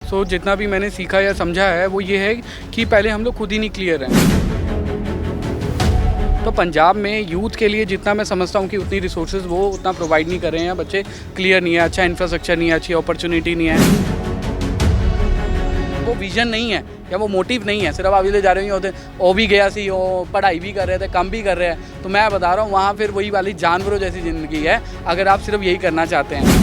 सो जितना भी मैंने सीखा या समझा है वो ये है कि पहले हम लोग खुद ही नहीं क्लियर हैं। तो पंजाब में यूथ के लिए जितना मैं समझता हूँ कि उतनी रिसोर्सेज वो उतना प्रोवाइड नहीं कर रहे हैं, बच्चे क्लियर नहीं है, अच्छा इंफ्रास्ट्रक्चर नहीं है, अच्छी अपॉर्चुनिटी नहीं है, वो विजन नहीं है या वो मोटिव नहीं है। सिर्फ अभी ले जा रहे होते वो भी गया सी, वो पढ़ाई भी कर रहे थे, काम भी कर रहे हैं। तो मैं बता रहा हूँ वहाँ फिर वही वाली जानवरों जैसी ज़िंदगी है अगर आप सिर्फ यही करना चाहते हैं।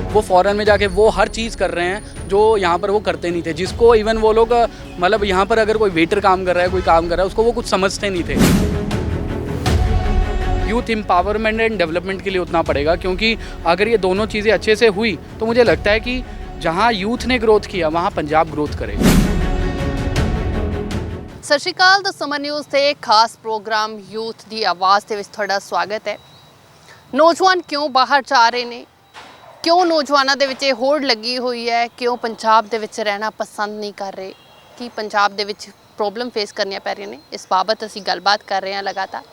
वो फॉरेन में जाके वो हर चीज़ कर रहे हैं जो यहाँ पर वो करते नहीं थे, जिसको इवन वो लोग मतलब यहाँ पर अगर कोई वेटर काम कर रहा है, कोई काम कर रहा है, उसको वो कुछ समझते नहीं थे। यूथ एम्पावरमेंट एंड डेवलपमेंट के लिए उतना पड़ेगा, क्योंकि अगर ये दोनों चीज़ें अच्छे से हुई तो मुझे लगता है कि जहाँ यूथ ने ग्रोथ किया वहाँ पंजाब ग्रोथ करेगा। ਸਤਿ ਸ਼੍ਰੀ ਅਕਾਲ। ਦ ਸਮਰ ਨਿਊਜ਼ ਤੇ ਖਾਸ ਪ੍ਰੋਗਰਾਮ ਯੂਥ ਦੀ ਆਵਾਜ਼ ਦੇ ਵਿੱਚ ਤੁਹਾਡਾ ਸਵਾਗਤ ਹੈ। ਨੌਜਵਾਨ ਕਿਉਂ ਬਾਹਰ ਜਾ ਰਹੇ ਨੇ, ਕਿਉਂ ਨੌਜਵਾਨਾਂ ਦੇ ਵਿੱਚ ਇਹ ਹੋੜ ਲੱਗੀ ਹੋਈ ਹੈ, ਕਿਉਂ ਪੰਜਾਬ ਦੇ ਵਿੱਚ ਰਹਿਣਾ ਪਸੰਦ ਨਹੀਂ ਕਰ ਰਹੇ, ਕੀ ਪੰਜਾਬ ਦੇ ਵਿੱਚ ਪ੍ਰੋਬਲਮ ਫੇਸ ਕਰਨੀਆਂ ਪੈ ਰਹੀਆਂ ਨੇ, ਇਸ ਬਾਬਤ ਅਸੀਂ ਗੱਲਬਾਤ ਕਰ ਰਹੇ ਹਾਂ ਲਗਾਤਾਰ।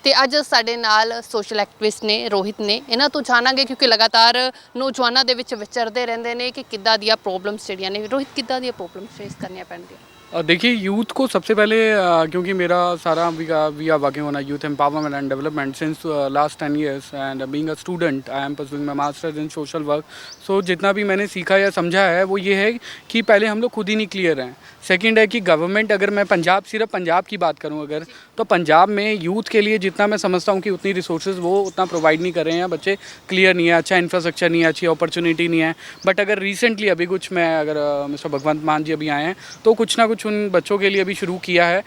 ਤੇ ਅੱਜ ਸਾਡੇ ਨਾਲ ਸੋਸ਼ਲ ਐਕਟਿਵਿਸਟ ਨੇ, ਰੋਹਿਤ ਨੇ, ਇਹਨਾਂ ਤੋਂ ਜਾਣਾਂਗੇ ਕਿਉਂਕਿ ਲਗਾਤਾਰ ਨੌਜਵਾਨਾਂ ਦੇ ਵਿੱਚ ਵਿਚਰਦੇ ਰਹਿੰਦੇ ਨੇ ਕਿ ਕਿੱਦਾਂ ਦੀਆਂ ਪ੍ਰੋਬਲਮਸ ਜਿਹੜੀਆਂ ਨੇ। ਰੋਹਿਤ, ਕਿੱਦਾਂ ਦੀਆਂ ਪ੍ਰੋਬਲਮਸ ਫੇਸ ਕਰਨੀਆਂ ਪੈਣਗੀਆਂ? देखिए यूथ को सबसे पहले क्योंकि मेरा सारा we are working on youth empowerment and development since last 10 years and being a student I am pursuing my masters in social work. So जितना भी मैंने सीखा या समझा है वो ये है कि पहले हम लोग खुद ही नहीं क्लियर हैं। सेकंड है कि गवर्नमेंट, अगर मैं पंजाब, सिर्फ पंजाब की बात करूं अगर, तो पंजाब में यूथ के लिए जितना मैं समझता हूं कि उतनी रिसोर्सेज वो उतना प्रोवाइड नहीं कर रहे हैं, बच्चे क्लियर नहीं है, अच्छा इंफ्रास्ट्रक्चर नहीं है, अच्छी अपॉर्चुनिटी नहीं है। बट अगर रिसेंटली अभी कुछ मैं अगर मिस्टर भगवंत मान जी अभी आए हैं तो कुछ ना कुछ उन बच्चों के लिए अभी शुरू किया है।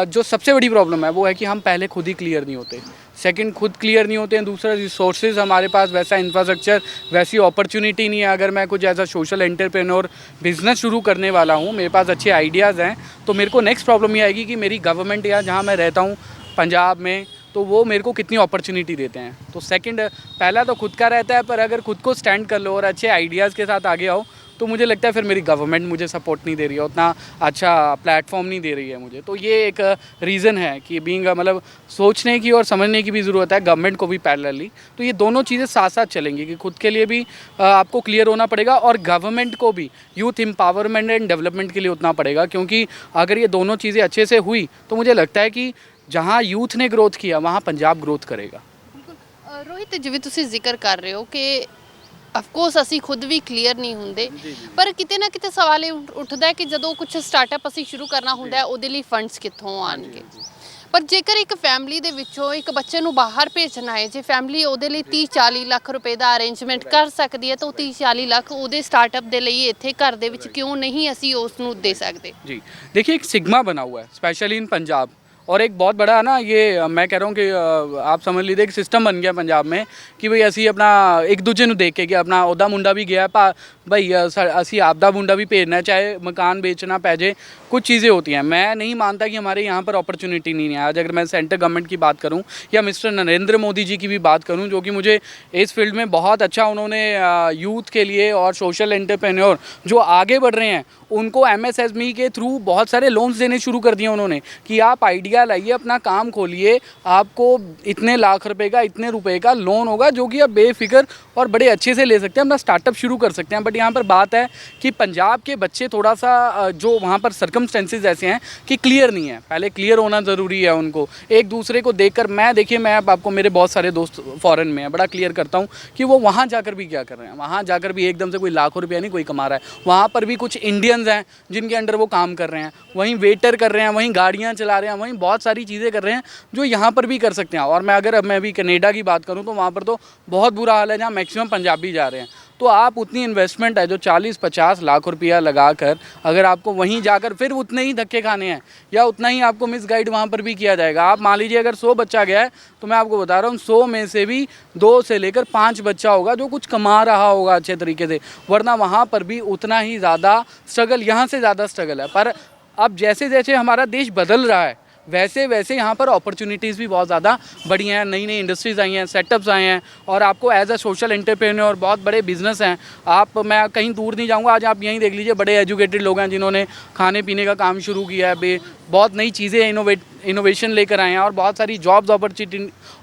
जो सबसे बड़ी प्रॉब्लम है वो है कि हम पहले खुद ही क्लियर नहीं होते, सेकंड खुद क्लियर नहीं होते हैं, दूसरा रिसोर्सेज हमारे पास वैसा इंफ्रास्ट्रक्चर, वैसी अपॉर्चुनिटी नहीं है। अगर मैं कुछ as a social entrepreneur business शुरू करने वाला हूँ, मेरे पास अच्छे आइडियाज़ हैं, तो मेरे को नेक्स्ट प्रॉब्लम ये आएगी कि मेरी गवर्नमेंट या जहाँ मैं रहता हूँ पंजाब में, तो वो मेरे को कितनी अपॉर्चुनिटी देते हैं। तो सेकंड, पहला तो खुद का रहता है, पर अगर खुद को स्टैंड कर लो और अच्छे आइडियाज़ के साथ आगे आओ तो मुझे लगता है फिर मेरी गवर्नमेंट मुझे सपोर्ट नहीं दे रही है, उतना अच्छा प्लेटफॉर्म नहीं दे रही है मुझे। तो ये एक रीज़न है कि बीइंग मतलब सोचने की और समझने की भी ज़रूरत है, गवर्नमेंट को भी पैरेलली। तो ये दोनों चीज़ें साथ साथ चलेंगी कि खुद के लिए भी आपको क्लियर होना पड़ेगा और गवर्नमेंट को भी यूथ एम्पावरमेंट एंड डेवलपमेंट के लिए उतना पड़ेगा, क्योंकि अगर ये दोनों चीज़ें अच्छे से हुई तो मुझे लगता है कि जहाँ यूथ ने ग्रोथ किया वहाँ पंजाब ग्रोथ करेगा। ਰੋਹਿਤ, ਜਿਵੇਂ ਤੁਸੀਂ ਜ਼ਿਕਰ ਕਰ ਰਹੇ ਹੋ ਕਿ ਅਫਕੋਰਸ ਅਸੀਂ ਖੁਦ ਵੀ ਕਲੀਅਰ ਨਹੀਂ ਹੁੰਦੇ, ਪਰ ਕਿਤੇ ਨਾ ਕਿਤੇ ਸਵਾਲ ਇਹ ਉੱਠਦਾ ਹੈ ਕਿ ਜਦੋਂ ਕੁਝ ਸਟਾਰਟਅਪ ਅਸੀਂ ਸ਼ੁਰੂ ਕਰਨਾ ਹੁੰਦਾ ਹੈ ਉਹਦੇ ਲਈ ਫੰਡਸ ਕਿੱਥੋਂ ਆਣਗੇ। ਪਰ ਜੇਕਰ ਇੱਕ ਫੈਮਿਲੀ ਦੇ ਵਿੱਚੋਂ ਇੱਕ ਬੱਚੇ ਨੂੰ ਬਾਹਰ ਭੇਜਣਾ ਹੈ, ਜੇ ਫੈਮਿਲੀ ਉਹਦੇ ਲਈ 30-40 ਲੱਖ ਰੁਪਏ ਦਾ ਅਰੇਂਜਮੈਂਟ ਕਰ ਸਕਦੀ ਹੈ ਤਾਂ ਉਹ 30-40 ਲੱਖ ਉਹਦੇ ਸਟਾਰਟਅਪ ਦੇ ਲਈ ਇੱਥੇ ਘਰ ਦੇ ਵਿੱਚ ਕਿਉਂ ਨਹੀਂ ਅਸੀਂ ਉਸ ਨੂੰ ਦੇ ਸਕਦੇ? जी देखिए, एक सिग्मा बना हुआ है स्पेशली इन पंजाब, और एक बहुत बड़ा ना ये मैं कह रहा हूँ कि आप समझ लीजिए एक सिस्टम बन गया पंजाब में कि भाई असी अपना एक दूजे ਨੂੰ देख के कि अपना ओदा मुंडा भी गया भाई असी आपदा मुंडा भी भेजना, चाहे मकान बेचना पै जाए, कुछ चीज़ें होती हैं। मैं नहीं मानता कि हमारे यहाँ पर अपॉर्चुनिटी नहीं है। आज अगर मैं सेंट्रल गवर्नमेंट की बात करूँ या मिस्टर नरेंद्र मोदी जी की भी बात करूँ, जो कि मुझे इस फील्ड में बहुत अच्छा उन्होंने यूथ के लिए और सोशल एंटरप्रेन्योर जो आगे बढ़ रहे हैं उनको MSME के थ्रू बहुत सारे लोन्स देने शुरू कर दिए उन्होंने कि आप आइडिया लाइए, अपना काम खोलिए, आपको इतने लाख रुपए का, इतने रुपए का लोन होगा जो कि आप बेफिक्र और बड़े अच्छे से ले सकते हैं, अपना स्टार्टअप शुरू कर सकते हैं। बट यहाँ पर बात है कि पंजाब के बच्चे थोड़ा सा जो वहाँ पर सर्कमस्टेंसेस ऐसे हैं कि क्लियर नहीं है। पहले क्लियर होना ज़रूरी है उनको, एक दूसरे को देखकर। मैं देखिए, मैं अब आपको, मेरे बहुत सारे दोस्त फॉरेन में हैं, बड़ा क्लियर करता हूँ कि वो वहाँ जाकर भी क्या कर रहे हैं। वहाँ जाकर भी एकदम से कोई लाखों रुपया नहीं कोई कमा रहा है, वहाँ पर भी कुछ इंडियंस हैं जिनके अंडर वो काम कर रहे हैं, वहीं वेटर कर रहे हैं, वहीं गाड़ियाँ चला रहे हैं, वहीं बहुत सारी चीज़ें कर रहे हैं जो यहाँ पर भी कर सकते हैं। और मैं अगर मैं अभी कनाडा की बात करूँ तो वहाँ पर तो बहुत बुरा हाल है, जहाँ मैक्सिमम पंजाबी जा रहे हैं। तो आप उतनी इन्वेस्टमेंट है जो 40-50 लाख रुपया लगाकर अगर आपको वहीं जाकर फिर उतने ही धक्के खाने हैं या उतना ही आपको मिसगाइड वहाँ पर भी किया जाएगा। आप मान लीजिए अगर 100 बच्चा गया है तो मैं आपको बता रहा हूँ 100 में से भी 2 से लेकर 5 बच्चा होगा जो कुछ कमा रहा होगा अच्छे तरीके से, वरना वहाँ पर भी उतना ही ज़्यादा स्ट्रगल, यहाँ से ज़्यादा स्ट्रगल है। पर अब जैसे जैसे हमारा देश बदल रहा है वैसे वैसे यहाँ पर अपॉर्चुनिटीज़ भी बहुत ज़्यादा बढ़ी हैं, नई नई इंडस्ट्रीज़ आई हैं, सेटअप्स आए हैं, और आपको एज अ सोशल एंटरप्रेन्योर बहुत बड़े बिजनेस हैं। आप, मैं कहीं दूर नहीं जाऊँगा, आज आप यहीं देख लीजिए, बड़े एजुकेटेड लोग हैं जिन्होंने खाने पीने का काम शुरू किया है, बहुत नई चीज़ें इनोवेशन लेकर आए हैं, और बहुत सारी जॉब्स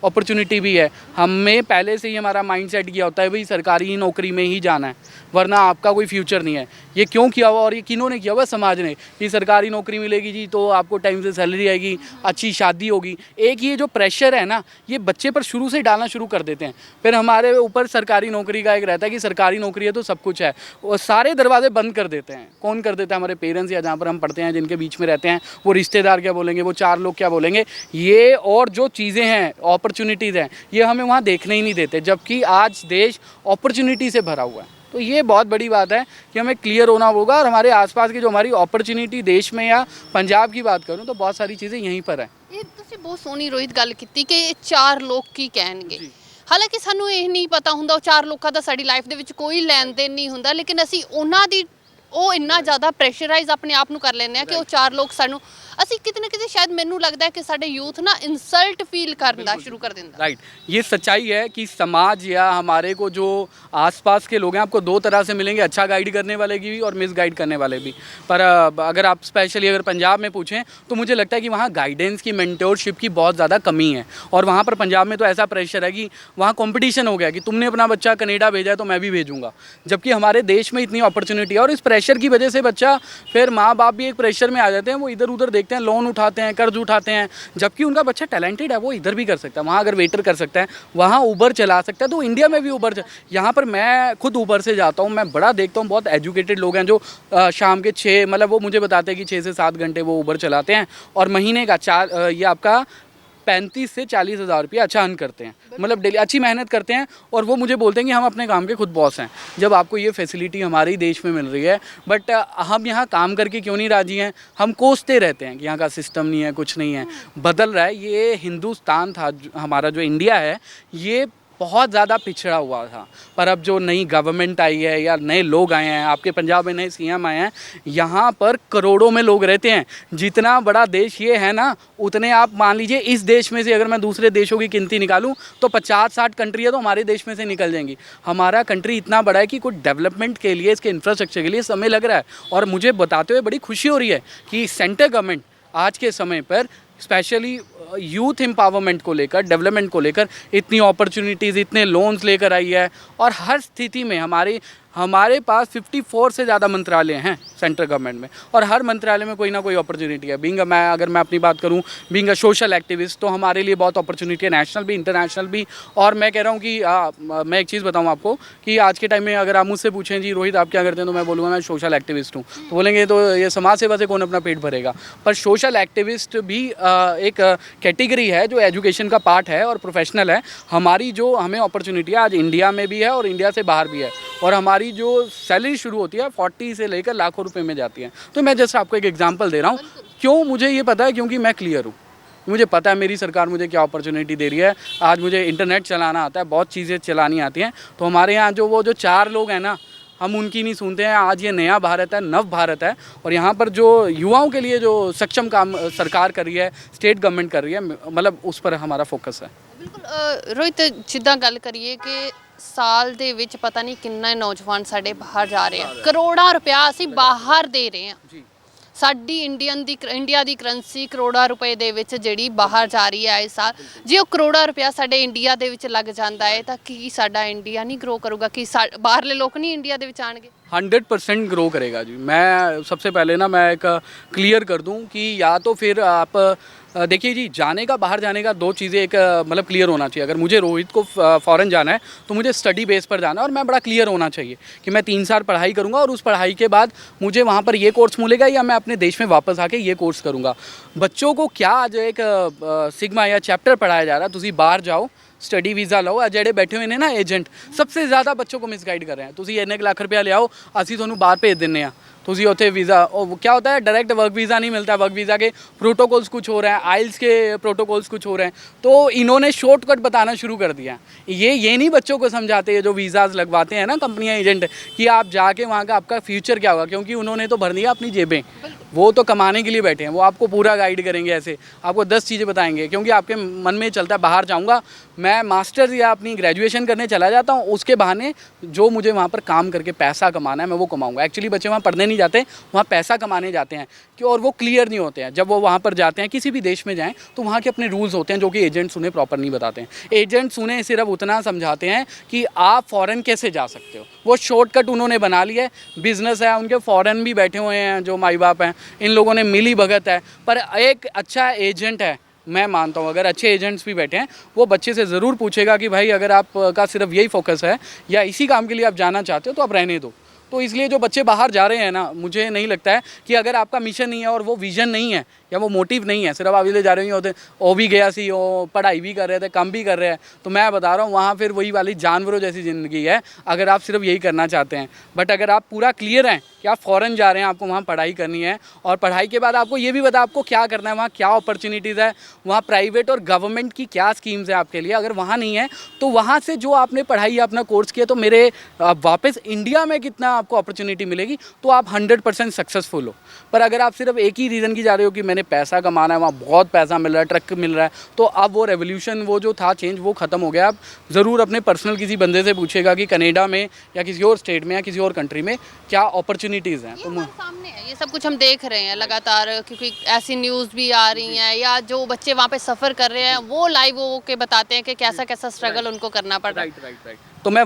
अपॉर्चुनिटी भी है। हमें पहले से ही हमारा माइंड सेट किया होता है भाई सरकारी नौकरी में ही जाना है, वरना आपका कोई फ्यूचर नहीं है। ये क्यों किया हुआ, और ये किन्होंने किया हुआ? समाज ने, कि सरकारी नौकरी मिलेगी जी तो आपको टाइम से सैलरी आएगी, अच्छी शादी होगी। एक ये जो प्रेशर है ना, ये बच्चे पर शुरू से डालना शुरू कर देते हैं। फिर हमारे ऊपर सरकारी नौकरी का एक रहता है कि सरकारी नौकरी है तो सब कुछ है, वो सारे दरवाजे बंद कर देते हैं। कौन कर देता है? हमारे पेरेंट्स, या जहाँ पर हम पढ़ते हैं, जिनके बीच में रहते हैं, वो रिश्तेदार क्या बोलेंगे, वो चार लोग क्या बोलेंगे, ये और जो चीज़ें हैं, अपॉर्चुनिटीज़ हैं, ये हमें वहाँ देखने ही नहीं देते, जबकि आज देश अपॉर्चुनिटी से भरा हुआ है। तो ये बहुत बड़ी बात है कि हमें क्लियर होना होगा, और हमारे आसपास की जो हमारी अपॉर्चुनिटी देश में या पंजाब की बात करूँ तो बहुत सारी चीज़ें यहीं पर है। ਇਹ ਤੁਸੀਂ ਬਹੁਤ ਸੋਹਣੀ ਰੋਹਿਤ ਗੱਲ ਕੀਤੀ ਕਿ ਇਹ ਚਾਰ ਲੋਕ ਕੀ ਕਹਿਣਗੇ। ਹਾਲਾਂਕਿ ਸਾਨੂੰ ਇਹ ਨਹੀਂ ਪਤਾ ਹੁੰਦਾ, ਉਹ ਚਾਰ ਲੋਕਾਂ ਦਾ ਸਾਡੀ ਲਾਈਫ ਦੇ ਵਿੱਚ ਕੋਈ ਲੈਣ ਦੇਣ ਨਹੀਂ ਹੁੰਦਾ, ਲੇਕਿਨ ਅਸੀਂ ਉਹਨਾਂ ਦੀ ਉਹ ਇੰਨਾ ਜ਼ਿਆਦਾ ਪ੍ਰੈਸ਼ਰਾਈਜ਼ ਆਪਣੇ ਆਪ ਨੂੰ ਕਰ ਲੈਂਦੇ ਆ ਕਿ ਉਹ ਚਾਰ ਲੋਕ ਸਾਨੂੰ, ਅਸੀਂ ਕਿਤੇ ਨਾ ਕਿਤੇ ਸ਼ਾयद ਮੈਨੂੰ ਲੱਗਦਾ ਹੈ ਕਿ ਸਾਡੇ ਯੂਥ ਨਾ ਇਨਸल्ट फील करना शुरू कर देता। राइट, ये सच्चाई है कि समाज या हमारे को जो आसपास के लोग हैं, आपको दो तरह से मिलेंगे, अच्छा गाइड करने वाले भी और मिस गाइड करने वाले भी। पर अगर आप स्पेशली अगर पंजाब में पूछें तो मुझे लगता है कि वहाँ गाइडेंस की, मेंटोरशिप की बहुत ज़्यादा कमी है। और वहाँ पर पंजाब में तो ऐसा प्रेशर है कि वहाँ कॉम्पिटिशन हो गया कि तुमने अपना बच्चा कनेडा भेजा है तो मैं भी भेजूँगा, जबकि हमारे देश में इतनी अपॉर्चुनिटी है। और इस प्रेशर की वजह से बच्चा, फिर माँ बाप भी एक प्रेशर में आ जाते हैं, वो इधर उधर देखते हैं, लोन उठाते हैं, कर्ज उठाते हैं, जबकि उनका बच्चा टैलेंटेड है, वो इधर भी कर सकता है। वहाँ अगर वेटर कर सकता है, वहाँ ऊबर चला सकता है, तो इंडिया में भी ऊबर। यहाँ पर मैं खुद ऊबर से जाता हूँ, मैं बड़ा देखता हूँ, बहुत एजुकेटेड लोग हैं जो शाम के 6, मतलब वो मुझे बताते हैं कि 6 से 7 घंटे वो ऊबर चलाते हैं, और महीने का ये आपका 35 से 40 हज़ार रुपये अच्छा अर्न करते हैं, मतलब डेली अच्छी मेहनत करते हैं। और वो मुझे बोलते हैं कि हम अपने काम के खुद बॉस हैं। जब आपको ये फैसिलिटी हमारे ही देश में मिल रही है, बट हम यहाँ काम करके क्यों नहीं राजी हैं? हम कोसते रहते हैं कि यहाँ का सिस्टम नहीं है, कुछ नहीं है, बदल रहा है। ये हिंदुस्तान था हमारा, जो इंडिया है, ये बहुत ज़्यादा पिछड़ा हुआ था। पर अब जो नई गवर्नमेंट आई है या नए लोग आए हैं, आपके पंजाब में नए सीएम आए हैं, यहाँ पर करोड़ों में लोग रहते हैं। जितना बड़ा देश ये है ना, उतने आप मान लीजिए इस देश में से अगर मैं दूसरे देशों की गिनती निकालूं तो 50-60 कंट्री है तो हमारे देश में से निकल जाएंगी। हमारा कंट्री इतना बड़ा है कि कुछ डेवलपमेंट के लिए, इसके इंफ्रास्ट्रक्चर के लिए समय लग रहा है। और मुझे बताते हुए बड़ी खुशी हो रही है कि सेंट्रल गवर्नमेंट आज के समय पर स्पेशली यूथ एम्पावरमेंट को लेकर, डेवलपमेंट को लेकर इतनी अपॉर्चुनिटीज़, इतने लोन्स लेकर आई है। और हर स्थिति में हमारे पास 54 से ज़्यादा मंत्रालय हैं सेंट्रल गवर्नमेंट में, और हर मंत्रालय में कोई ना कोई अपॉर्चुनिटी है। अगर मैं अपनी बात करूं, बीइंग अ सोशल एक्टिविस्ट, तो हमारे लिए बहुत अपॉर्चुनिटी है, नेशनल भी, इंटरनेशनल भी। और मैं कह रहा हूं कि मैं एक चीज़ बताऊं आपको कि आज के टाइम में अगर आप मुझसे पूछें जी रोहित आप क्या करते हैं, तो मैं बोलूँगा मैं सोशल एक्टिविस्ट हूँ। तो बोलेंगे तो ये समाज सेवा से कौन अपना पेट भरेगा? पर सोशल एक्टिविस्ट भी एक कैटेगरी है जो एजुकेशन का पार्ट है और प्रोफेशनल है। हमारी जो हमें अपॉर्चुनिटी है आज इंडिया में भी है और इंडिया से बाहर भी है। और हमारी जो सैलरी शुरू होती है 40 से लेकर लाखों रुपए में जाती है। तो मैं जस्ट आपको एक एग्जांपल दे रहा हूँ। क्यों मुझे ये पता है? क्योंकि मैं क्लियर हूँ, मुझे पता है मेरी सरकार मुझे क्या अपॉर्चुनिटी दे रही है। आज मुझे इंटरनेट चलाना आता है, बहुत चीज़ें चलानी आती हैं। तो हमारे यहाँ जो 4 लोग हैं ना, हम उनकी नहीं सुनते हैं। आज ये नया भारत है, नव भारत है, और यहाँ पर जो युवाओं के लिए जो सक्षम काम सरकार कर रही है, स्टेट गवर्नमेंट कर रही है, मतलब उस पर हमारा फोकस है। ਬਿਲਕੁਲ ਰੋਹਿਤ, ਜਿੱਦਾਂ ਗੱਲ ਕਰੀਏ ਕਿ ਸਾਲ ਦੇ ਵਿੱਚ ਪਤਾ ਨਹੀਂ ਕਿੰਨੇ ਨੌਜਵਾਨ ਸਾਡੇ ਬਾਹਰ ਜਾ ਰਹੇ ਆ, ਕਰੋੜਾਂ ਰੁਪਇਆ ਅਸੀਂ ਬਾਹਰ ਦੇ ਰਹੇ ਆ। ਜੀ, ਸਾਡੀ ਇੰਡੀਆ ਦੀ ਕਰੰਸੀ ਕਰੋੜਾਂ ਰੁਪਏ ਦੇ ਵਿੱਚ ਜਿਹੜੀ ਬਾਹਰ ਜਾ ਰਹੀ ਹੈ ਇਸ ਸਾਲ। ਜੇ ਉਹ ਕਰੋੜਾਂ ਰੁਪਇਆ ਸਾਡੇ ਇੰਡੀਆ ਦੇ ਵਿੱਚ ਲੱਗ ਜਾਂਦਾ ਹੈ ਤਾਂ ਕੀ ਸਾਡਾ ਇੰਡੀਆ ਨਹੀਂ ग्रो ਕਰੂਗਾ? कि ਬਾਹਰਲੇ ਲੋਕ नहीं इंडिया ਦੇ ਵਿੱਚ ਆਣਗੇ? 100% ग्रो करेगा जी। मैं सबसे पहले ना मैं एक क्लियर कर दूं कि या तो फिर आप देखिए जी, जाने का, बाहर जाने का 2 चीज़ें एक मतलब क्लियर होना चाहिए। अगर मुझे रोहित को फ़ॉरेन जाना है तो मुझे स्टडी बेस पर जाना है, और मैं बड़ा क्लियर होना चाहिए कि मैं 3 साल पढ़ाई करूँगा और उस पढ़ाई के बाद मुझे वहाँ पर ये कोर्स मिलेगा या मैं अपने देश में वापस आके ये कोर्स करूँगा। बच्चों को क्या आज एक सिग्मा या चैप्टर पढ़ाया जा रहा है, तुसी बाहर जाओ, स्टडी वीज़ा लो। आ जेडे बैठे हुए ने ना एजेंट, सबसे ज़्यादा बच्चों को मिसगाइड कर रहे हैं। तुसी 1 लाख रुपया ले आओ, असी तुहानू बाहर भेज दिन्ने आ। ਤੁਸੀਂ ਉੱਥੇ ਵੀज़ा ਉਹ क्या होता है डायरेक्ट वर्क वीज़ा नहीं मिलता, वर्क वीज़ा के प्रोटोकॉल्स कुछ हो रहे हैं, आइल्स के प्रोटोकॉल्स कुछ हो रहे हैं, तो इन्होंने शॉर्टकट बताना शुरू कर दिया। ये नहीं बच्चों को समझाते जो वीज़ाज़ लगवाते हैं ना कंपनियां एजेंट, कि आप जाके वहाँ का आपका फ्यूचर क्या होगा, क्योंकि उन्होंने तो भर दिया अपनी जेबें, वो तो कमाने के लिए बैठे हैं, वो आपको पूरा गाइड करेंगे, ऐसे आपको 10 चीज़ें बताएंगे, क्योंकि आपके मन में चलता है बाहर जाऊँगा मैं, मास्टर्स या अपनी ग्रेजुएशन करने चला जाता हूँ, उसके बहाने जो मुझे वहाँ पर काम करके पैसा कमाना है मैं वो कमाऊँगा। एक्चुअली बच्चे वहाँ पढ़ने नहीं जाते, वहाँ पैसा कमाने जाते हैं कि, और वो क्लियर नहीं होते हैं। जब वो वहाँ पर जाते हैं किसी भी देश में जाएँ तो वहाँ के अपने रूल्स होते हैं जो कि एजेंट्स उन्हें प्रॉपर नहीं बताते हैं। एजेंट्स उन्हें सिर्फ उतना समझाते हैं कि आप फ़ॉरेन कैसे जा सकते हो, वो शॉर्टकट उन्होंने बना लिया है। बिज़नेस है, उनके फ़ॉरेन भी बैठे हुए हैं जो माई बाप हैं, इन लोगों ने मिली भगत है। पर एक अच्छा एजेंट है, मैं मानता हूँ अगर अच्छे एजेंट्स भी बैठे हैं, वो बच्चे से ज़रूर पूछेगा कि भाई अगर आपका सिर्फ यही फोकस है या इसी काम के लिए आप जाना चाहते हो तो आप रहने दो। तो इसलिए जो बच्चे बाहर जा रहे हैं ना, मुझे नहीं लगता है कि अगर आपका मिशन नहीं है और वो विजन नहीं है या वो मोटिव नहीं है, सिर्फ आप इसलिए जा रहे होते वो भी गया सी, वो पढ़ाई भी कर रहे थे, काम भी कर रहे हैं, तो मैं बता रहा हूँ वहाँ फिर वही वाली जानवरों जैसी ज़िंदगी है अगर आप सिर्फ यही करना चाहते हैं। बट अगर आप पूरा क्लियर हैं कि आप फ़ॉरेन जा रहे हैं, आपको वहाँ पढ़ाई करनी है, और पढ़ाई के बाद आपको ये भी पता आपको क्या करना है, वहाँ क्या अपॉर्चुनिटीज़ है, वहाँ प्राइवेट और गवर्नमेंट की क्या स्कीम्स है आपके लिए, अगर वहाँ नहीं है तो वहाँ से जो आपने पढ़ाई अपना कोर्स किया तो मेरे वापस इंडिया में कितना आपको अपॉर्चुनिटी मिलेगी, तो आप 100% सक्सेसफुल हो। पर अगर आप सिर्फ एक ही रीज़न की जा रहे हो कि मैंने पैसा कमाना है, वहाँ बहुत पैसा मिल रहा है, ट्रक मिल रहा है, तो अब वो रेवोल्यूशन, वो जो था चेंज, वो ख़त्म हो गया। आप ज़रूर अपने पर्सनल किसी बंदे से पूछेगा कि कनाडा में या किसी और स्टेट में या किसी और कंट्री में क्या अपॉर्चुनिटीज़ हैं। ये हमारे सामने है, ये सब कुछ हम देख रहे हैं लगातार, क्योंकि ऐसी न्यूज़ भी आ रही हैं, या जो बच्चे वहाँ पे सफ़र कर रहे हैं वो लाइव हो के बताते हैं कि कैसा कैसा स्ट्रगल उनको करना पड़ रहा है। राइट। तो मैं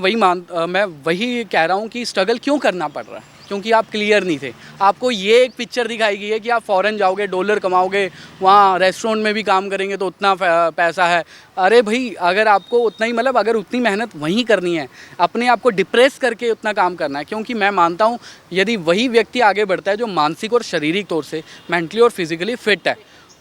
वही कह रहा हूँ कि स्ट्रगल क्यों करना पड़ रहा है, क्योंकि आप क्लियर नहीं थे। आपको ये एक पिक्चर दिखाई गई है कि आप फ़ॉरेन जाओगे, डॉलर कमाओगे, वहाँ रेस्टोरेंट में भी काम करेंगे तो उतना पैसा है। अरे भाई, अगर आपको उतना ही, मतलब अगर उतनी मेहनत वहीं करनी है, अपने आप को डिप्रेस करके उतना काम करना है, क्योंकि मैं मानता हूँ यदि वही व्यक्ति आगे बढ़ता है जो मानसिक और शारीरिक तौर से, मेंटली और फिजिकली फिट है,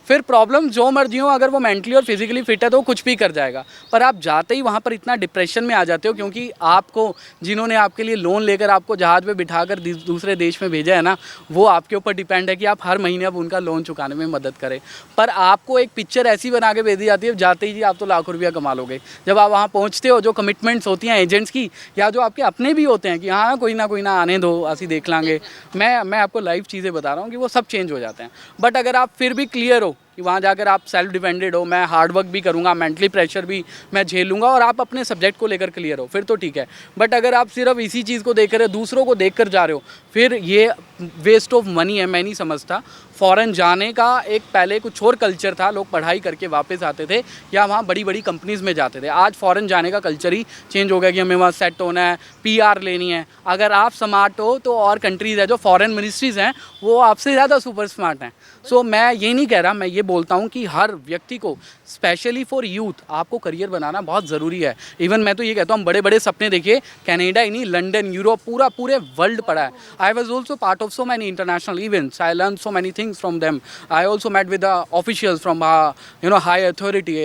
फिर प्रॉब्लम जो मर्जी हो, अगर वो मेंटली और फिजिकली फिट है तो वो कुछ भी कर जाएगा। पर आप जाते ही वहाँ पर इतना डिप्रेशन में आ जाते हो, क्योंकि आपको जिन्होंने आपके लिए लोन लेकर आपको जहाज़ पे बिठाकर दूसरे देश में भेजा है ना, वो आपके ऊपर डिपेंड है कि आप हर महीने अब उनका लोन चुकाने में मदद करें। पर आपको एक पिक्चर ऐसी बना के भेज दी जाती है, जाते ही जी आप तो लाखों रुपया कमा लोगे। जब आप वहाँ पहुँचते हो, जो कमिटमेंट्स होती हैं एजेंट्स की, या जो आपके अपने भी होते हैं कि हाँ कोई ना आने दो, असी देख लांगे, मैं आपको लाइव चीज़ें बता रहा हूँ कि वो सब चेंज हो जाते हैं। बट अगर आप फिर भी क्लियर हो कि वहाँ जाकर आप सेल्फ डिपेंडेड हो, मैं हार्ड वर्क भी करूँगा, मेंटली प्रेशर भी मैं झेल लूँगा, और आप अपने सब्जेक्ट को लेकर क्लियर हो, फिर तो ठीक है। बट अगर आप सिर्फ इसी चीज़ को देख कर, दूसरों को देख कर जा रहे हो, फिर ये वेस्ट ऑफ मनी है। मैं नहीं समझता। फ़ॉरेन जाने का एक पहले कुछ और कल्चर था, लोग पढ़ाई करके वापस आते थे या वहाँ बड़ी बड़ी कंपनीज़ में जाते थे। आज फ़ॉरेन जाने का कल्चर ही चेंज हो गया कि हमें वहाँ सेट होना है, PR लेनी है। अगर आप स्मार्ट हो तो और कंट्रीज़ है, जो फ़ॉरेन मिनिस्ट्रीज़ हैं, वो आपसे ज़्यादा सुपर स्मार्ट हैं। सो मैं ये नहीं कह रहा, मैं ये बोलता हूँ कि हर व्यक्ति को, स्पेशली फॉर यूथ, आपको करियर बनाना बहुत ज़रूरी है। इवन मैं तो ये कहता हूँ, बड़े बड़े सपने देखिए, कनाडा ही नहीं, लंदन, यूरोप, पूरे वर्ल्ड पड़ा है। I was also part of so many international events, I learn so many things from them, I also met with the officials from high authority.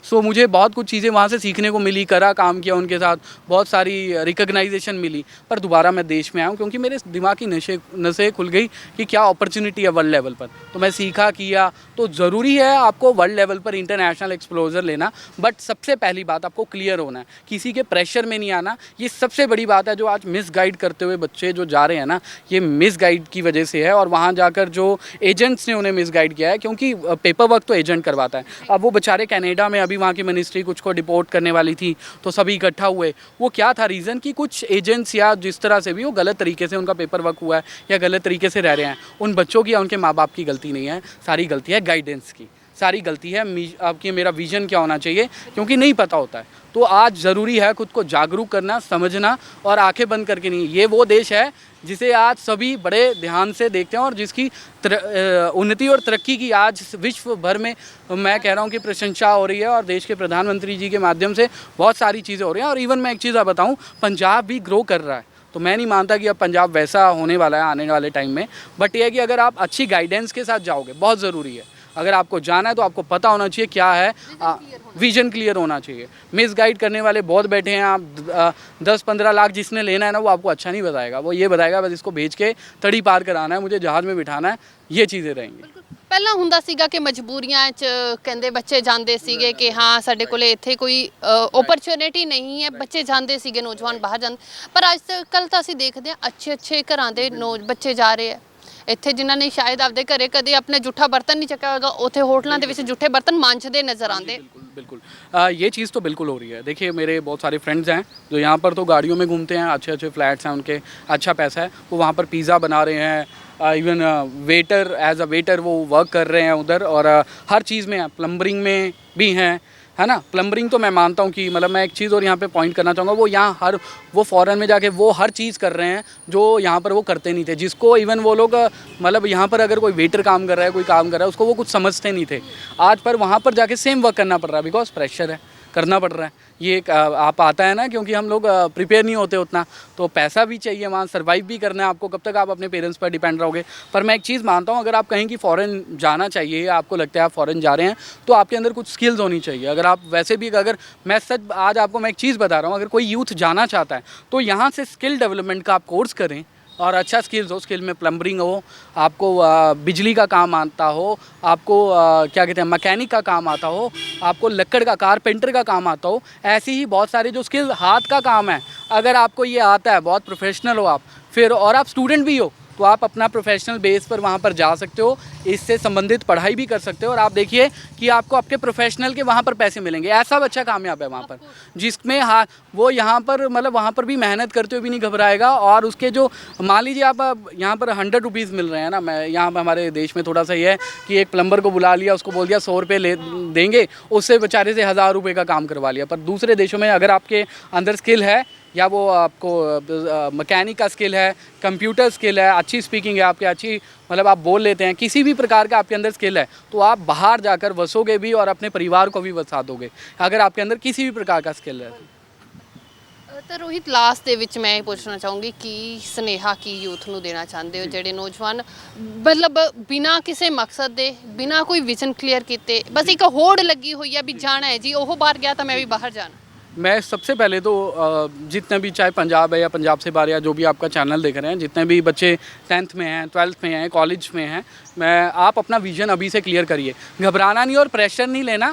So मुझे बहुत कुछ चीज़ें वहाँ से सीखने को मिली, करा, काम किया उनके साथ, बहुत सारी रिकग्नाइजेशन मिली। पर दोबारा मैं देश में आया हूँ क्योंकि मेरे दिमाग की नसें खुल गई कि क्या अपॉर्चुनिटी है वर्ल्ड लेवल पर। तो मैं सीखा, किया। तो ज़रूरी है आपको वर्ल्ड लेवल पर इंटरनेशनल एक्सप्लोजर लेना, बट सबसे पहली बात आपको क्लियर होना है, किसी के प्रेशर में नहीं आना। ये सबसे बड़ी बात है जो आज मिसगाइड करते हुए बच्चे जो जा रहे हैं ना, ये मिसगाइड की वजह से है। और वहाँ जाकर जो एजेंट्स ने उन्हें मिसगाइड किया है, क्योंकि पेपर वर्क तो एजेंट करवाता है। अब वो बेचारे कनाडा में, अभी वहाँ की मिनिस्ट्री कुछ को डिपोर्ट करने वाली थी, तो सभी इकट्ठा हुए। वो क्या था रीज़न कि कुछ एजेंट्स या जिस तरह से भी वो गलत तरीके से उनका पेपर वर्क हुआ है या गलत तरीके से रह रहे हैं, उन बच्चों की या उनके माँ बाप की गलती नहीं है, सारी गलती है गाइडेंस की, सारी गलती है आपकी। मेरा विज़न क्या होना चाहिए, क्योंकि नहीं पता होता है। तो आज ज़रूरी है खुद को जागरूक करना, समझना, और आंखें बंद करके नहीं। ये वो देश है जिसे आज सभी बड़े ध्यान से देखते हैं और जिसकी उन्नति और तरक्की की आज विश्व भर में मैं कह रहा हूँ कि प्रशंसा हो रही है। और देश के प्रधानमंत्री जी के माध्यम से बहुत सारी चीज़ें हो रही हैं। और इवन मैं एक चीज़ बताऊँ, पंजाब भी ग्रो कर रहा है। तो मैं नहीं मानता कि अब पंजाब वैसा होने वाला है आने वाले टाइम में, बट ये है कि अगर आप अच्छी गाइडेंस के साथ जाओगे, बहुत ज़रूरी है। अगर आपको जाना है तो आपको पता होना चाहिए क्या है, विजन क्लियर होना चाहिए। मिस गाइड करने वाले बहुत बैठे हैं। आप 10-15 लाख जिसने लेना है ना, वो आपको अच्छा नहीं बताएगा। वो ये बताएगा बस इसको भेज के तड़ी पार कराना है, मुझे जहाज़ में बिठाना है, ये चीज़ें रहेंगी। ਪਹਿਲਾਂ ਹੁੰਦਾ ਸੀਗਾ ਕਿ ਮਜਬੂਰੀਆਂ 'ਚ ਕਹਿੰਦੇ ਬੱਚੇ ਜਾਂਦੇ ਸੀਗੇ ਕਿ ਹਾਂ ਸਾਡੇ ਕੋਲੇ ਇੱਥੇ ਕੋਈ ਓਪਰਚੁਨਿਟੀ ਨਹੀਂ ਹੈ, ਬੱਚੇ ਜਾਂਦੇ ਸੀਗੇ, ਨੌਜਵਾਨ ਬਾਹਰ ਜਾਂਦੇ। ਪਰ ਅੱਜ ਕੱਲ੍ਹ ਤਾਂ ਅਸੀਂ ਦੇਖਦੇ ਹਾਂ ਅੱਛੇ ਘਰਾਂ ਦੇ ਬੱਚੇ ਜਾ ਰਹੇ ਆ ਇੱਥੇ, ਜਿਨ੍ਹਾਂ ਨੇ ਸ਼ਾਇਦ ਆਪਦੇ ਘਰੇ ਕਦੇ ਆਪਣੇ ਜੂਠਾ ਬਰਤਨ ਨਹੀਂ ਚੱਕਿਆ ਹੋਗਾ, ਉੱਥੇ ਹੋਟਲਾਂ ਦੇ ਵਿੱਚ ਜੂਠੇ ਬਰਤਨ ਮਾਂਜਦੇ ਨਜ਼ਰ ਆਉਂਦੇ। बिल्कुल बिल्कुल। ये चीज़ तो बिल्कुल हो रही है। देखिए मेरे बहुत सारे फ्रेंड्स हैं जो यहाँ पर तो गाड़ियों में घूमते हैं, अच्छे अच्छे फ्लैट्स हैं उनके, अच्छा पैसा है, वो वहाँ पर पिज़्ज़ा बना रहे हैं, even waiter as a waiter वो वर्क कर रहे हैं उधर, और हर चीज़ में प्लम्बरिंग में भी हैं, है ना। प्लम्बरिंग तो मैं मानता हूँ कि मतलब मैं एक चीज़ और यहाँ पे पॉइंट करना चाहूँगा, वो यहाँ वो फॉरेन में जाके वो हर चीज़ कर रहे हैं जो यहाँ पर वो करते नहीं थे। जिसको इवन वो लोग मतलब यहाँ पर अगर कोई वेटर काम कर रहा है, कोई काम कर रहा है, उसको वो कुछ समझते नहीं थे। आज पर वहाँ पर जाके सेम वर्क करना पड़ रहा है, बिकॉज प्रेशर है, करना पड़ रहा है। ये एक आप आता है ना, क्योंकि हम लोग प्रिपेयर नहीं होते उतना, तो पैसा भी चाहिए, वहाँ सर्वाइव भी करना है आपको। कब तक आप अपने पेरेंट्स पर डिपेंड रहोगे। पर मैं एक चीज़ मानता हूँ, अगर आप कहें कि फ़ॉरेन जाना चाहिए, आपको लगता है आप फ़ॉरेन जा रहे हैं, तो आपके अंदर कुछ स्किल्स होनी चाहिए। अगर आप वैसे भी, अगर मैं सच आज आपको मैं एक चीज़ बता रहा हूँ, अगर कोई यूथ जाना चाहता है तो यहाँ से स्किल डेवलपमेंट का आप कोर्स करें, और अच्छा स्किल्स हो, स्किल में प्लम्बरिंग हो, आपको बिजली का काम आता हो, आपको क्या कहते हैं मैकेनिक का काम आता हो, आपको लकड़ का कारपेंटर का काम आता हो, ऐसी ही बहुत सारे जो स्किल हाथ का काम है, अगर आपको ये आता है, बहुत प्रोफेशनल हो आप, फिर और आप स्टूडेंट भी हो, तो आप अपना प्रोफेशनल बेस पर वहाँ पर जा सकते हो, इससे संबंधित पढ़ाई भी कर सकते हो, और आप देखिए कि आपको आपके प्रोफेशनल के वहाँ पर पैसे मिलेंगे। ऐसा बच्चा कामयाब है वहाँ पर, जिसमें हाँ वो यहाँ पर मतलब वहाँ पर भी मेहनत करते हुए भी नहीं घबराएगा। और उसके जो मान लीजिए आप यहाँ पर 100 रुपीज़ मिल रहे हैं ना, मैं यहाँ पर हमारे देश में थोड़ा सा ये है कि एक प्लम्बर को बुला लिया, उसको बोल दिया 100 रुपये ले देंगे, उससे बेचारे से 1000 रुपये का काम करवा लिया। पर दूसरे देशों में अगर आपके अंदर स्किल है, या वो आपको मैकेनिक का स्किल है, कंप्यूटर स्किल है, अच्छी स्पीकिंग है आपकी, अच्छी मतलब आप बोल लेते हैं, किसी भी प्रकार का आपके अंदर स्किल है, तो आप बाहर जाकर बसोगे भी और अपने परिवार को भी बसा दोगे, अगर आपके अंदर किसी भी प्रकार का स्किल है। ਤਾਂ ਰੋਹਿਤ, ਲਾਸਟ ਦੇ ਵਿੱਚ ਮੈਂ ਇਹ ਪੁੱਛਣਾ ਚਾਹੂੰਗੀ ਕਿ ਸੁਨੇਹਾ ਕੀ ਯੂਥ ਨੂੰ ਦੇਣਾ ਚਾਹੁੰਦੇ ਹੋ, ਜਿਹੜੇ ਨੌਜਵਾਨ ਮਤਲਬ ਬਿਨਾਂ ਕਿਸੇ ਮਕਸਦ ਦੇ, ਬਿਨਾਂ ਕੋਈ ਵਿਜ਼ਨ ਕਲੀਅਰ ਕੀਤੇ, ਬਸ ਇੱਕ ਹੋੜ ਲੱਗੀ ਹੋਈ ਆ ਵੀ ਜਾਣਾ ਹੈ ਜੀ, ਉਹ ਬਾਹਰ ਗਿਆ ਤਾਂ ਮੈਂ ਵੀ ਬਾਹਰ ਜਾਣਾ। मैं सबसे पहले तो जितने भी, चाहे पंजाब है या पंजाब से बाहर, या जो भी आपका चैनल देख रहे हैं, जितने भी बच्चे 10th में हैं, 12th में हैं, कॉलेज में हैं, आप अपना विज़न अभी से क्लियर करिए। घबराना नहीं और प्रेशर नहीं लेना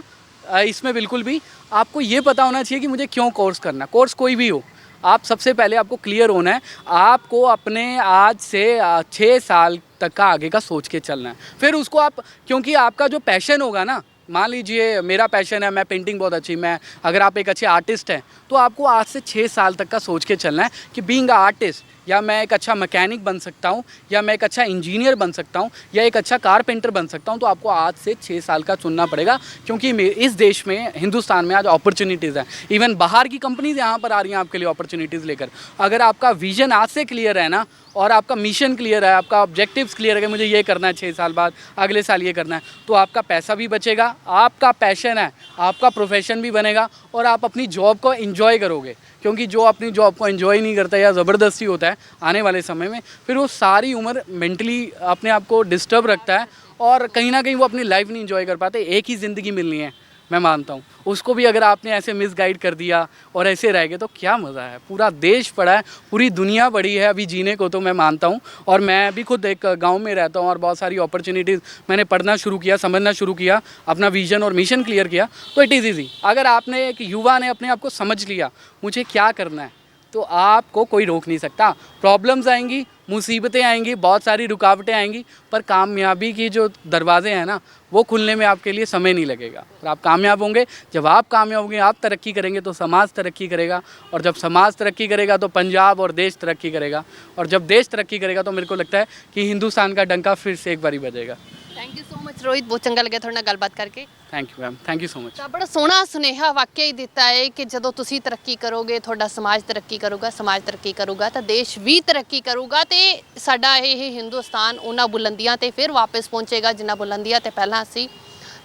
इसमें बिल्कुल भी। आपको ये पता होना चाहिए कि मुझे क्यों कोर्स करना, कोर्स कोई भी हो, आप सबसे पहले आपको क्लियर होना है। आपको अपने आज से 6 साल तक का आगे का सोच के चलना है, फिर उसको आप, क्योंकि आपका जो पैशन होगा ना, मान लीजिए मेरा पैशन है, मैं पेंटिंग बहुत अच्छी, मैं अगर आप एक अच्छे आर्टिस्ट हैं, तो आपको आज से 6 साल तक का सोच के चलना है कि बीइंग अ आर्टिस्ट, या मैं एक अच्छा मैकेनिक बन सकता हूँ, या मैं एक अच्छा इंजीनियर बन सकता हूँ, या एक अच्छा कारपेंटर बन सकता हूँ। तो आपको आज से 6 साल का चुनना पड़ेगा, क्योंकि इस देश में, हिंदुस्तान में आज अपॉर्चुनिटीज़ हैं। इवन बाहर की कंपनीज़ यहाँ पर आ रही हैं आपके लिए अपॉर्चुनिटीज़ लेकर। अगर आपका विजन आज से क्लियर है ना, और आपका मिशन क्लियर है, आपका ऑब्जेक्टिव्स क्लियर है कि मुझे ये करना है 6 साल बाद, अगले साल ये करना है, तो आपका पैसा भी बचेगा, आपका पैशन है, आपका प्रोफेशन भी बनेगा, और आप अपनी जॉब को एंजॉय करोगे। क्योंकि जो अपनी जॉब को एंजॉय नहीं करता या ज़बरदस्ती होता है आने वाले समय में, फिर वो सारी उम्र मेंटली अपने आप को डिस्टर्ब रखता है, और कहीं ना कहीं वो अपनी लाइफ नहीं एंजॉय कर पाते। एक ही ज़िंदगी मिलनी है, मैं मानता हूँ, उसको भी अगर आपने ऐसे मिसगाइड कर दिया और ऐसे रह गए तो क्या मज़ा है। पूरा देश पड़ा है, पूरी दुनिया पड़ी है अभी जीने को, तो मैं मानता हूँ। और मैं भी खुद एक गांव में रहता हूँ, और बहुत सारी अपॉर्चुनिटीज़ मैंने पढ़ना शुरू किया, समझना शुरू किया, अपना विजन और मिशन क्लियर किया, तो इट इज़ ईजी। अगर आपने, एक युवा ने अपने आप को समझ लिया मुझे क्या करना है, तो आपको कोई रोक नहीं सकता। प्रॉब्लम्स आएंगी, मुसीबतें आएंगी, बहुत सारी रुकावटें आएंगी, पर कामयाबी की जो दरवाजे हैं ना, वो खुलने में आपके लिए समय नहीं लगेगा। और आप कामयाब होंगे। जब आप कामयाब होंगे, आप तरक्की करेंगे, तो समाज तरक्की करेगा, और जब समाज तरक्की करेगा तो पंजाब और देश तरक्की करेगा, और जब देश तरक्की करेगा तो मेरे को लगता है कि हिंदुस्तान का डंका फिर से एक बारी बजेगा। Thank you so much Rohit, बहुत चंगा लगे ਤੁਹਾਡੇ ਨਾਲ ਗੱਲਬਾਤ ਕਰਕੇ। Thank you ma'am, thank you so much. ਤਾਂ ਬੜਾ ਸੋਹਣਾ ਸੁਨੇਹਾ ਵਾਕਿਆ ਹੀ ਦਿੱਤਾ ਹੈ ਕਿ ਜਦੋਂ ਤੁਸੀਂ ਤਰੱਕੀ ਕਰੋਗੇ, ਤੁਹਾਡਾ ਸਮਾਜ ਤਰੱਕੀ ਕਰੂਗਾ, ਸਮਾਜ ਤਰੱਕੀ ਕਰੂਗਾ ਤਾਂ ਦੇਸ਼ ਵੀ ਤਰੱਕੀ ਕਰੂਗਾ, ਤੇ ਸਾਡਾ ਇਹ ਹਿੰਦੁਸਤਾਨ ਉਹਨਾਂ ਬੁਲੰਦੀਆਂ ਤੇ ਫਿਰ ਵਾਪਸ ਪਹੁੰਚੇਗਾ ਜਿਨ੍ਹਾਂ ਬੁਲੰਦੀਆਂ ਤੇ ਪਹਿਲਾਂ ਸੀ।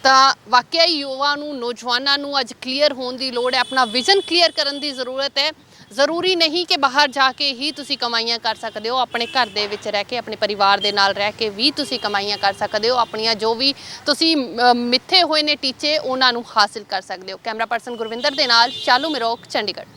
ਤਾਂ ਵਾਕਿਆ ਹੀ ਯੁਵਾ ਨੂੰ, ਨੌਜਵਾਨਾਂ ਨੂੰ ਅੱਜ ਕਲੀਅਰ ਹੋਣ ਦੀ ਲੋੜ ਹੈ, ਆਪਣਾ ਵਿਜ਼ਨ ਕਲੀਅਰ ਕਰਨ ਦੀ ਜ਼ਰੂਰਤ ਹੈ। ਜ਼ਰੂਰੀ ਨਹੀਂ ਕਿ ਬਾਹਰ ਜਾ ਕੇ ਹੀ ਤੁਸੀਂ ਕਮਾਈਆਂ ਕਰ ਸਕਦੇ ਹੋ, ਆਪਣੇ ਘਰ ਦੇ ਵਿੱਚ ਰਹਿ ਕੇ ਆਪਣੇ ਪਰਿਵਾਰ ਦੇ ਨਾਲ ਰਹਿ ਕੇ ਵੀ ਤੁਸੀਂ ਕਮਾਈਆਂ ਕਰ ਸਕਦੇ ਹੋ, ਆਪਣੀਆਂ ਜੋ ਵੀ ਤੁਸੀਂ ਮਿੱਥੇ ਹੋਏ ਨੇ ਟੀਚੇ ਉਹਨਾਂ ਨੂੰ ਹਾਸਿਲ ਕਰ ਸਕਦੇ ਹੋ। ਕੈਮਰਾ ਪਰਸਨ ਗੁਰਵਿੰਦਰ ਦੇ ਨਾਲ ਚਾਲੂ ਮਿਰੋਕ, ਚੰਡੀਗੜ੍ਹ।